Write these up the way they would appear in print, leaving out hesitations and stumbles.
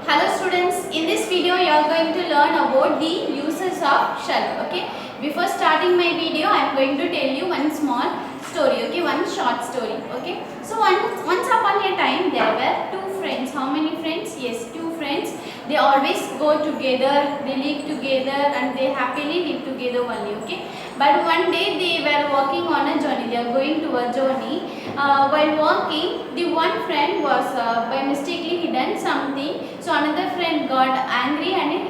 Hello students, in this video you are going to learn about the uses of shell. Okay, before starting my video I am going to tell you one small story. Okay, one short story. Okay, so once upon a time there were two friends. How many friends? Yes, two friends. They always go together, they live together and they happily live together only. Okay, but one day they were walking on a journey. They are going to a journey. While walking, the one friend was by mistakenly hidden something. So another friend got angry and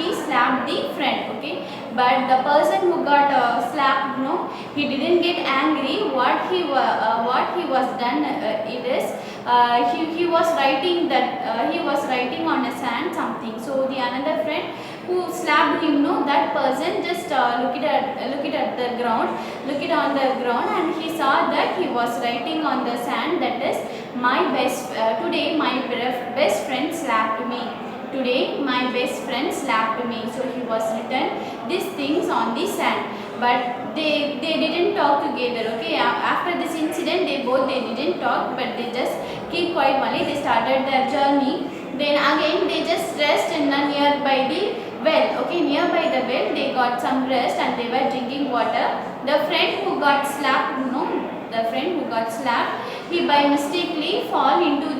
he slapped the friend. Okay, but the person who got slapped, no, he didn't get angry. What he was done it is he was writing that he was writing on a sand something. So the another friend who slapped him, no, that person just look it at the ground, look it on the ground, and he saw that he was writing on the sand, that is my best today my best friend slapped me. Today my best friend slapped me. So he was written these things on the sand. But they didn't talk together. Okay, after this incident they didn't talk, but they just keep quiet only. They started their journey. Then again they just rest in a nearby the well. Okay, nearby the well they got some rest and they were drinking water. The friend who got slapped, the friend who got slapped, he by mistakenly fell into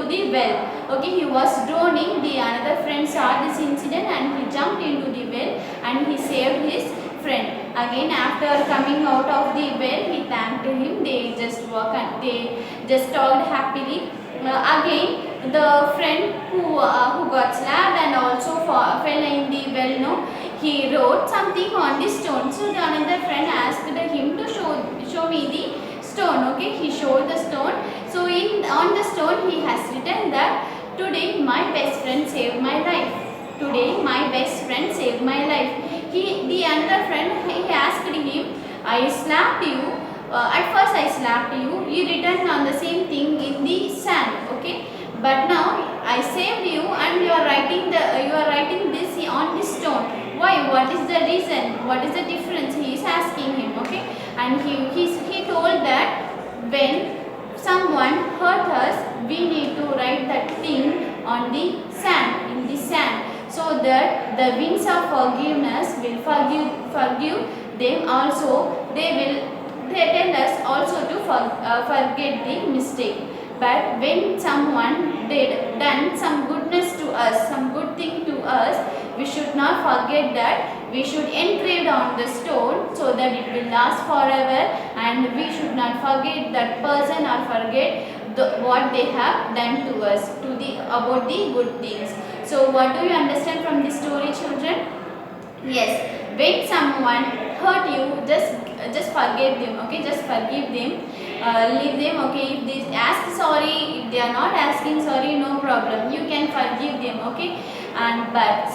the well. Okay, he was drowning. The another friend saw this incident and he jumped into the well and he saved his friend. Again, after coming out of the well, he thanked him. They just walked and they just talked happily. Again, the friend who got slapped and also fell in the well, no, he wrote something on the stone. So the another friend asked him to show me the stone. Okay, he showed the stone. So on the stone he has written that today my best friend saved my life. Today my best friend saved my life. The another friend, he asked him, I slapped you. At first I slapped you. You written on the same thing in the sand. Okay, but now I saved you and you are writing this on the stone. Why? What is the reason? What is the difference? He is asking him. Okay, and he told that when someone hurt us, we need to write that thing on the sand, in the sand, so that the winds of forgiveness will forgive them also. They tell us also to forget the mistake. But when someone done some goodness to us, some good thing to us, we should not forget that. We should engrave on the stone so that it will last forever, and we should not forget that person or forget what they have done to us, about the good things. So what do you understand from this story, children? Yes, when someone hurt you, just forgive them. Okay, just forgive them. Leave them. Okay, if they ask sorry, if they are not asking sorry, no problem, you can forgive them. Okay, and but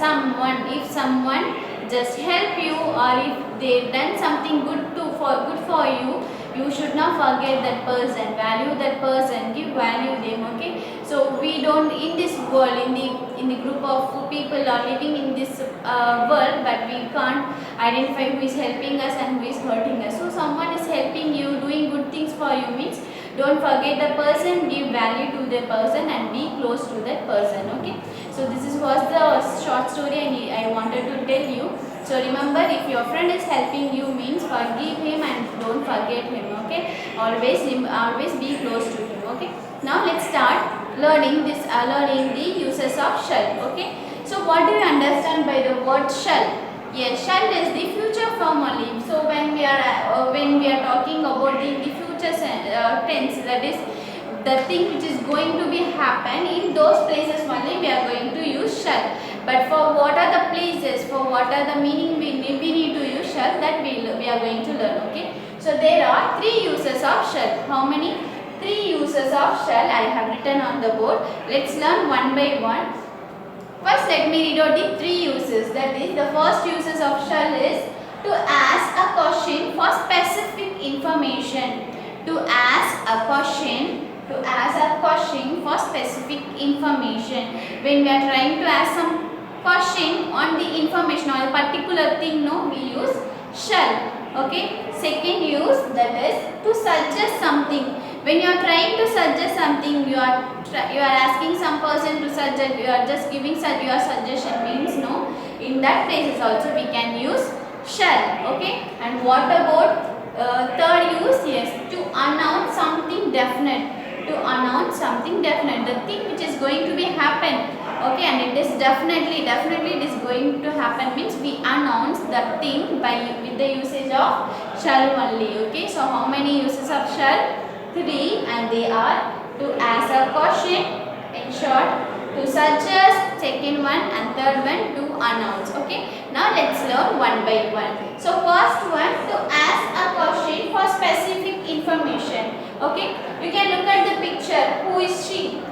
if someone just help you, or if they done something good for you, you should not forget that person, value that person, give value them. Okay, so we don't, in this world, in the group of people are living in this world, but we can't identify who is helping us and who is hurting us. So someone is helping you, doing good things for you, means don't forget the person, give value to the person and be close to that person. Okay, so this was the short story I wanted to tell you. So remember, if your friend is helping you, means forgive him and don't forget him. Okay, always be close to him. Okay, now let's start learning the uses of shall. Okay, so what do you understand by the word shall? Yes, shall is the future form only. So when we are talking about the future tense, that is the thing which is going to be happen, in those places only we are going to use shall. But for what are the places, for what are the meaning we need to use shall, that we are going to learn. Okay, so there are 3 uses of shall. How many? 3 uses of shall I have written on the board. Let's learn one by one. First, let me read out the 3 uses. That is, the first uses of shall is to ask a question for specific information. To ask a question for specific information. When we are trying to ask some question on the information or a particular thing, no, we use shall. Okay. Second use, that is to suggest something. When you are trying to suggest something, you are you are asking some person to suggest, you are just giving your suggestion means no. In that places also we can use shall. Okay. And what about third use? Yes, to announce something definite. To announce something definite, the thing which is going to be happen. Okay, and it is definitely it is going to happen means we announce that thing by with the usage of shall only. Okay, so how many uses of shall? 3, and they are to ask a question, in short, to suggest, second one, and third one to announce. Okay, now let's learn one by one. So first one, to ask a question for specific information. Okay, you can look at the picture. Who is she?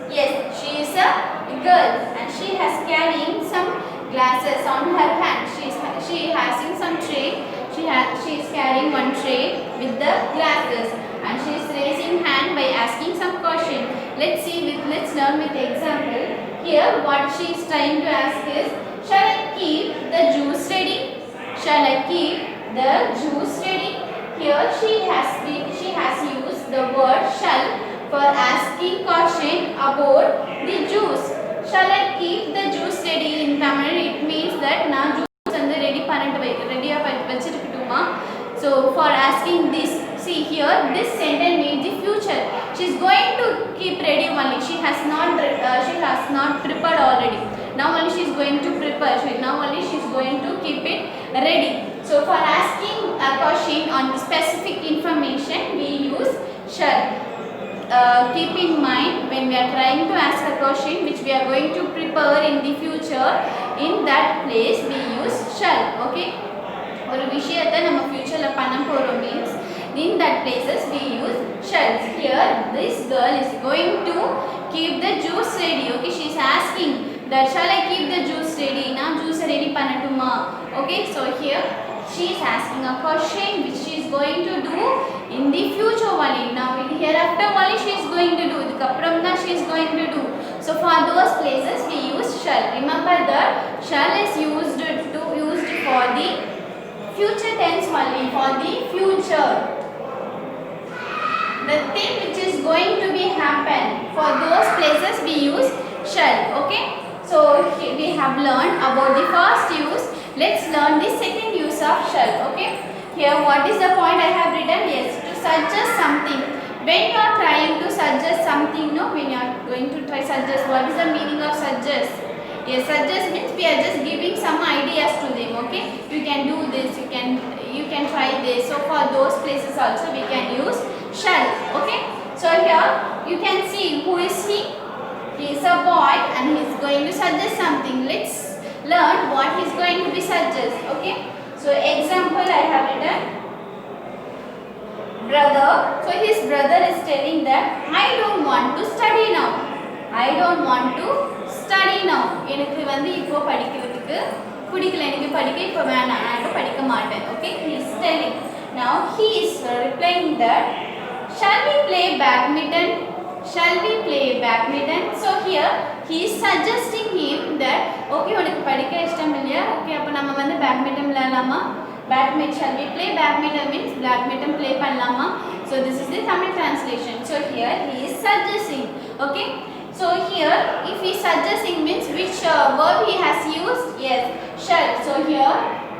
Yes, she is a girl, and she has carrying some glasses on her hand. She has in some tray. She is carrying one tray with the glasses, and she is raising hand by asking some question. Let's learn with example. Here, what she is trying to ask is, shall I keep the juice ready? Shall I keep the juice ready? Here she has used the word shall for asking question about the juice. Shall I keep the juice ready? In Tamil it means that na juice and ready vechirukutuma. So for asking this, see here this sentence means the future. She is going to keep ready only. She has not prepared already. Now only she is going to prepare. Now only she is going to keep it ready. So for asking a question on the specific information, we use shall. Keep in mind, when we are trying to ask a question which we are going to prepare in the future, in that place we use shall. Okay, ஒரு விஷயத்தை நம்ம futureல பண்ண போறோம் means in that places we use shall. Here this girl is going to keep the juice ready. Okay, she is asking that shall I keep the juice ready? Na juice ready பண்ணட்டுமா? Okay, so here she is asking a question which she is going to do in the future only. Now hereafter only she is going to do. Idukapram da she is going to do. So for those places we use shall. Remember that shall is used for the future tense only, for the future. The thing which is going to be happen, for those places we use shall. Okay, so we have learned about the first use. Let's learn the second use of shall. Okay, here what is the point I have written? Yes, to suggest something. When you are trying to suggest something, no, when you are going to try suggest, what is the meaning of suggest? Yes, suggest means we are just giving some ideas to them. Okay, you can do this, you can try this. So for those places also we can use shall. Okay, so here you can see who is he? He is a boy and he is going to suggest something. Let's learn what he is going to be suggest. Okay, so example I have written brother. So his brother is telling that I don't want to study now. I don't want to study now. எனக்கு வந்து இப்போ படிக்கிறதுக்கு பிடிக்கல, எனக்கு படிக்க இப்போ வேணாம், நான் படிக்க மாட்டேன். Okay, he is telling. Now he is replying that shall we play badminton? Shall we play badminton? So here he is suggesting him that okay, உனக்கு படிக்க இஷ்டம் இல்லையா? Okay, அப்ப நம்ம வந்து badminton விளையாடலாமா? Badminton, shall we play badminton means badminton play பண்ணலாமா? So this is the Tamil translation. So here he is suggesting. Okay, so here if he suggesting means which verb he has used? Yes, shall. So here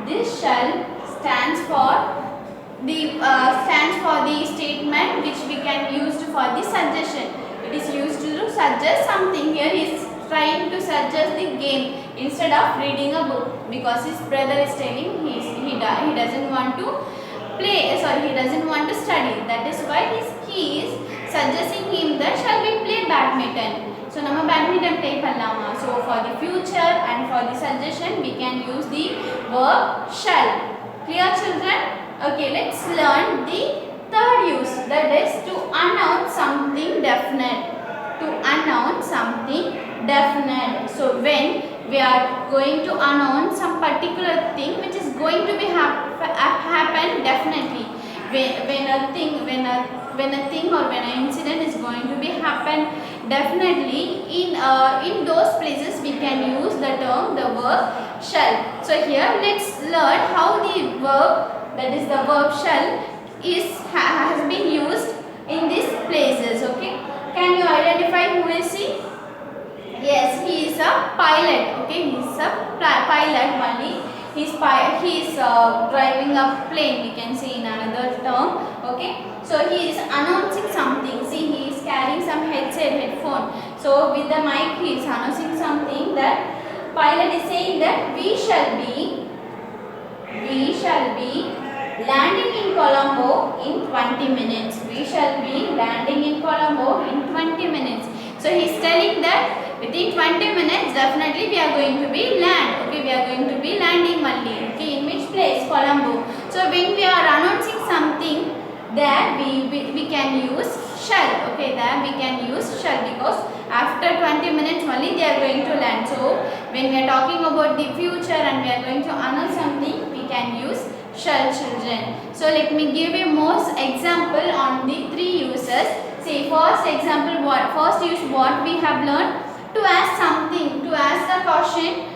this shall stands for the statement which we can use for the suggestion. It is used to suggest something. Here he is trying to suggest the game instead of reading a book, because his brother is telling he doesn't want to play. Sorry, he doesn't want to study. That is why he is suggesting him that shall we play badminton. So nama badminton play pannalama. So for the future and for the suggestion we can use the verb shall. Clear, children? Okay, let's learn the third use, that is to announce something definite. To announce something definite. So when we are going to announce some particular thing which is going to be happen definitely. When a thing or when an incident is going to be happen definitely, in those places we can use the verb shall. So here let's learn how the verb, that is the verb shall, has been used in these places. Okay, Can you identify who is he? Yes, he is a pilot. Okay, he is a pilot only. He is driving a plane. We can say in another term. Okay, so he is announcing something. See, he is carrying some headphone. So with the mic, he is announcing something. That pilot is saying that we shall be landing in Colombo in 20 minutes. We shall be landing in Colombo in 20 minutes. So he is telling that within 20 minutes definitely we are going to be land. Okay, we are going to be landing only. Okay, in which place? Colombo. So when we are announcing something, there we can use shall. Okay, there we can use shall because after 20 minutes only they are going to land. So when we are talking about the future and we are going to announce something, we can use shall, children. So let me give you more example on the three uses. See, first example, first use what we have learned, to ask something, to ask a question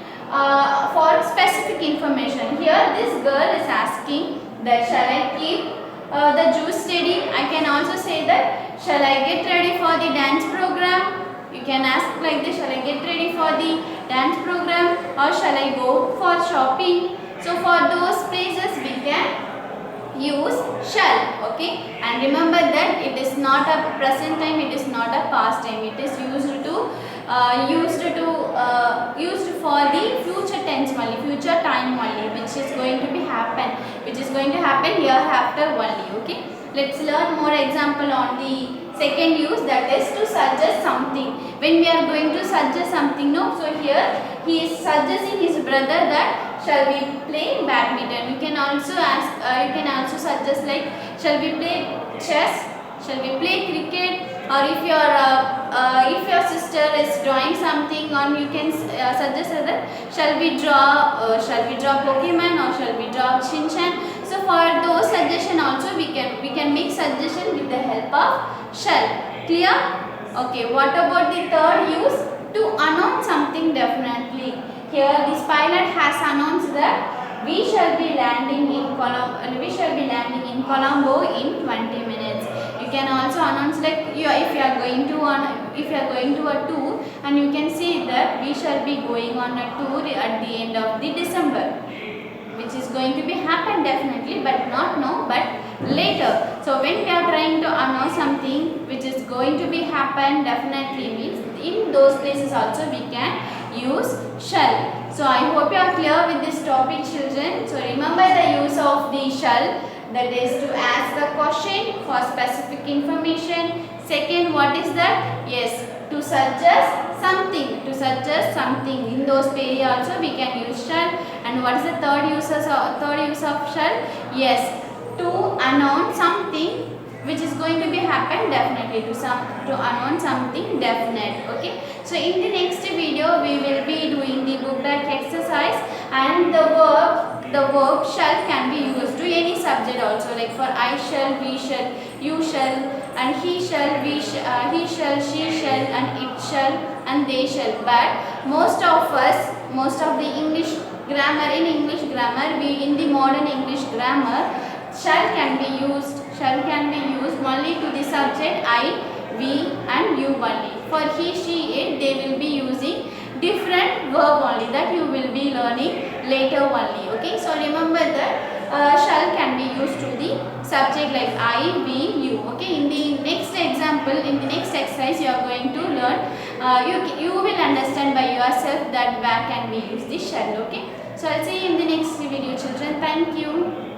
for specific information. Here this girl is asking that shall I keep the juice ready? I can also say that shall I get ready for the dance program? You can ask like this, shall I get ready for the dance program or shall I go for shopping? So for those places we can use shall. Okay, and remember that it is not a present time, it is not a past time, it is used for the future tense only, future time only, which is going to happen hereafter only. Okay, let's learn more example on the second use, that is to suggest something. When we are going to suggest something, no, so here he is suggesting his brother that shall we play badminton. You can also ask, you can also suggest like shall we play chess, shall we play cricket, or if your sister is drawing something, or you can suggest that shall we draw Pokemon or shall we draw Shinchan. So for those suggestion also we can make suggestion with the help of shall. Clear? Okay, what about the third use, to announce something definitely. Here this pilot has announced that we shall be landing in Colombo in 20 minutes. You can also announce like if you are going to a tour, and you can say that we shall be going on a tour at the end of the December, which is going to be happen definitely, but not now, but later. So when we are trying to announce something which is going to be happen definitely, means in those places also we can use shall. So I hope you are clear with this topic, children. So remember the use of the shall, that is to ask the question for specific information. Second, what is that? Yes, to suggest something. In those period also we can use shall. And what is the third use of shall? Yes, to announce something which is going to be happen definitely, to announce something definite. Okay, so in the next video we will be doing the book back exercise, and the verb shall can be used to any subject also, like for I shall, we shall, you shall, and he shall, he shall, she shall, and it shall, and they shall. But most of the English grammar, in the modern English grammar, shall can be used only to the subject I, we, and you only. For he, she, it, they will be using different verb only, that you will be learning later only. Okay, so remember that shall can be used to the subject like I, we, you. Okay, in the next example, in the next exercise, you are going to learn. You will understand by yourself that where can we use the shall. Okay, so I'll see you in the next video, children. Thank you.